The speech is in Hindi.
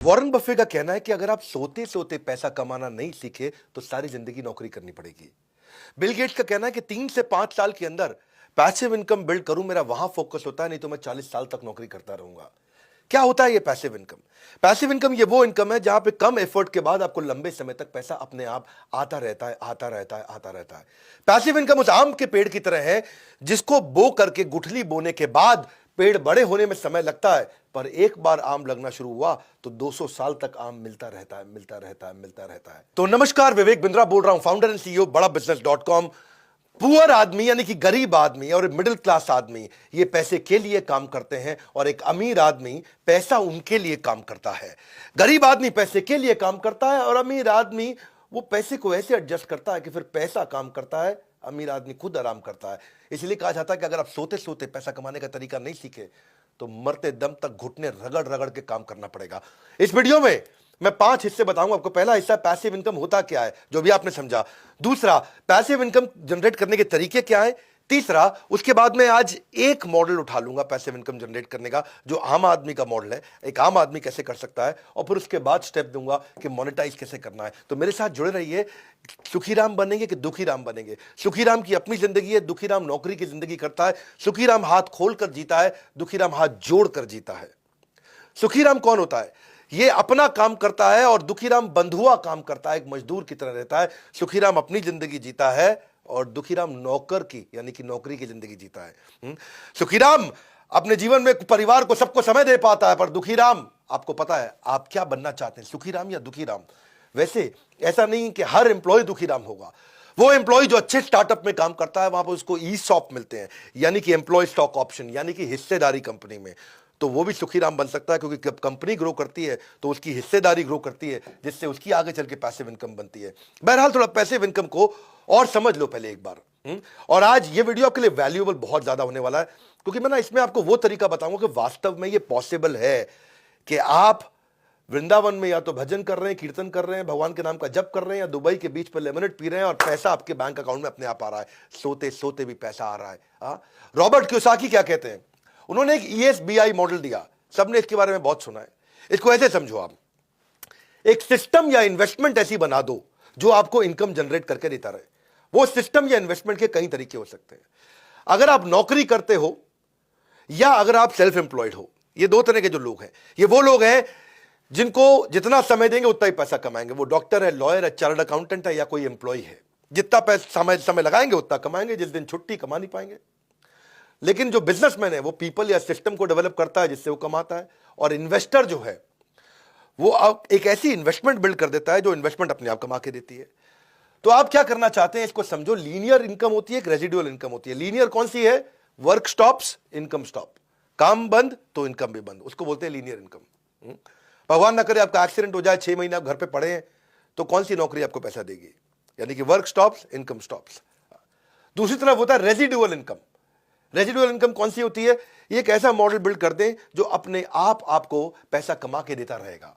वॉरेन बफे का कहना है कि अगर आप सोते सोते पैसा कमाना नहीं सीखे तो सारी जिंदगी नौकरी करनी पड़ेगी। बिल गेट्स का कहना है कि 3 से 5 साल के अंदर पैसिव इनकम बिल्ड करूं, मेरा वहां फोकस होता है, नहीं तो मैं 40 साल तक नौकरी करता रहूंगा। क्या होता है ये पैसिव इनकम? पैसिव इनकम ये वो इनकम है जहां पे कम एफर्ट के बाद आपको लंबे समय तक पैसा अपने आप आता रहता है, आता रहता है, आता रहता है। पैसिव इनकम उस आम के पेड़ की तरह है जिसको बो करके गुठली बोने के बाद पेड़ बड़े होने में समय लगता है, पर एक बार आम लगना शुरू हुआ तो 200 साल तक आम मिलता रहता है, मिलता रहता है, मिलता रहता है। तो नमस्कार, विवेक बिंद्रा बोल रहा हूं, फाउंडर एंड सीईओ बड़ा बिजनेस.com। पुअर आदमी यानी कि गरीब आदमी और मिडिल क्लास आदमी ये पैसे के लिए काम करते हैं और एक अमीर आदमी पैसा उनके लिए काम करता है। गरीब आदमी पैसे के लिए काम करता है और अमीर आदमी वो पैसे को ऐसे एडजस्ट करता है कि फिर पैसा काम करता है, अमीर आदमी खुद आराम करता है। इसलिए कहा जाता है कि अगर आप सोते सोते पैसा कमाने का तरीका नहीं सीखे तो मरते दम तक घुटने रगड़ रगड़ के काम करना पड़ेगा। इस वीडियो में मैं 5 हिस्से बताऊंगा आपको। पहला हिस्सा पैसिव इनकम होता क्या है, जो भी आपने समझा। दूसरा, पैसिव इनकम जनरेट करने के तरीके क्या है। तीसरा, उसके बाद मैं आज एक मॉडल उठा लूंगा पैसिव इनकम जनरेट करने का, जो आम आदमी का मॉडल है, एक आम आदमी कैसे कर सकता है, और फिर उसके बाद स्टेप दूंगा कि मोनेटाइज कैसे करना है। तो मेरे साथ जुड़े रहिए। सुखीराम बनेंगे कि दुखीराम बनेंगे? सुखीराम की अपनी जिंदगी है, दुखीराम नौकरी की जिंदगी करता है। सुखीराम हाथ खोल कर जीता है, दुखीराम हाथ जोड़ कर जीता है। सुखीराम कौन होता है? ये अपना काम करता है और दुखीराम बंधुआ काम करता है, एक मजदूर की तरह रहता है। सुखीराम अपनी जिंदगी जीता है और दुखीराम नौकर की यानी कि नौकरी की जिंदगी जीता है। सुखीराम अपने जीवन में परिवार को, सबको समय दे पाता है, पर दुखीराम, आपको पता है आप क्या बनना चाहते हैं, सुखीराम या दुखीराम? वैसे ऐसा नहीं कि हर एम्प्लॉय दुखीराम होगा। वो एम्प्लॉय जो अच्छे स्टार्टअप में काम करता है वहां पर उसको ईसॉप मिलते हैं, यानी कि एम्प्लॉय स्टॉक ऑप्शन, यानी कि हिस्सेदारी कंपनी में, तो वो भी सुखीराम बन सकता है, क्योंकि जब कंपनी ग्रो करती है तो उसकी हिस्सेदारी ग्रो करती है, जिससे उसकी आगे चल के पैसिव इनकम बनती है। बहरहाल थोड़ा पैसिव इनकम को और समझ लो पहले एक बार। और आज ये वीडियो आपके लिए वैल्यूएबल बहुत ज्यादा होने वाला है, क्योंकि मैं ना इसमें आपको वो तरीका बताऊंगा कि वास्तव में ये पॉसिबल है कि आप वृंदावन में या तो भजन कर रहे हैं, कीर्तन कर रहे हैं, भगवान के नाम का जप कर रहे हैं, या दुबई के बीच पर लेमनेड पी रहे हैं और पैसा आपके बैंक अकाउंट में अपने आप आ रहा है। सोते सोते भी पैसा आ रहा है। रॉबर्ट कियोसाकी क्या कहते हैं? उन्होंने एक ESBI मॉडल दिया, सबने इसके बारे में बहुत सुना है। इसको ऐसे समझो, आप एक सिस्टम या इन्वेस्टमेंट ऐसी बना दो जो आपको इनकम जनरेट करके देता रहे। वो सिस्टम या इन्वेस्टमेंट के कई तरीके हो सकते हैं। अगर आप नौकरी करते हो या अगर आप सेल्फ एम्प्लॉयड हो, ये दो तरह के जो लोग हैं, ये वो लोग हैं जिनको जितना समय देंगे उतना ही पैसा कमाएंगे। वो डॉक्टर है, लॉयर है, चार्टर्ड अकाउंटेंट है, या कोई एम्प्लॉय है, जितना पैसा समय लगाएंगे उतना कमाएंगे, जिस दिन छुट्टी कमा नहीं पाएंगे। लेकिन जो बिजनेसमैन है वो पीपल या सिस्टम को डेवलप करता है जिससे वो कमाता है। और इन्वेस्टर जो है वो एक ऐसी इन्वेस्टमेंट बिल्ड कर देता है जो इन्वेस्टमेंट अपने आप कमा के देती है। तो आप क्या करना चाहते हैं, इसको समझो। लीनियर इनकम होती है, एक रेजिडुअल इनकम होती है। लीनियर कौन सी है? Work stops, income stop. काम बंद तो इनकम भी बंद, उसको बोलते हैं लीनियर इनकम। भगवान ना करे आपका एक्सीडेंट हो जाए, 6 महीने आप घर पे पड़े हैं, तो कौन सी नौकरी आपको पैसा देगी? यानी कि वर्क स्टॉप्स, इनकम स्टॉप्स। दूसरी तरफ होता है रेजिडुअल इनकम। रेजिडुअल इनकम कौन सी होती है? ये एक ऐसा मॉडल बिल्ड कर दें जो अपने आप आपको पैसा कमा के देता रहेगा।